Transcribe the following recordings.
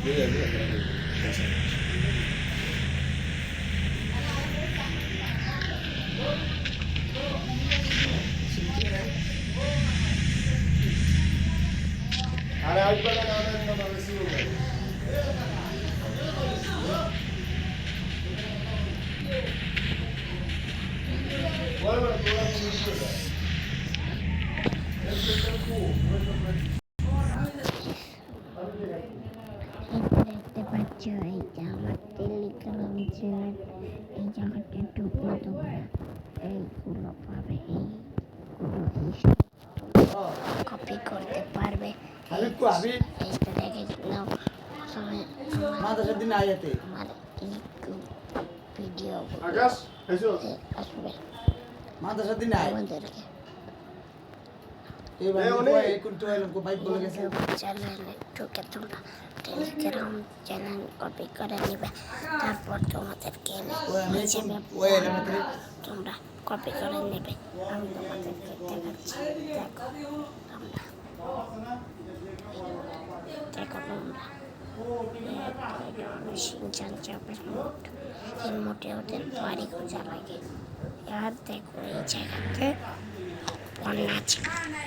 अरे आज बड़ा गाना ना वैसे हो गया वो बड़ा थोड़ा मुश्किल है দেখতে পাচ্ছ এই যে আমার টেলিগ্রাম চ্যানেল এই জায়গাটা ঢুকলে তোমরা এইগুলো পাবে এইগুলো কপি করতে পারবে এইটা দেখে নাও আমার ইউটিউব ভিডিও আসবে আমাদেরকে চ্যানেলে ঢুকে তোমরা টেলিগ্রাম চ্যানেল কপি করে নেবে তারপর তোমাদেরকে তোমরা কপি করে নেবে আমি তোমাদেরকে দেখাচ্ছি দেখো তোমরা সিনচান চাপের মোট এর মোটে ওদের বাড়ি খোঁজা লাগে আর দেখো এই জায়গাতে আছে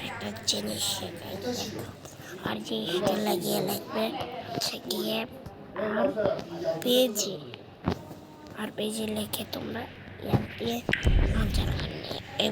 একটা জিনিস দেখো আর জিনিসটা লাগিয়ে লাগবে সে গিয়ে আর পেজে লিখে তোমরা ইয়ার দিয়ে লঞ্চার নিয়ে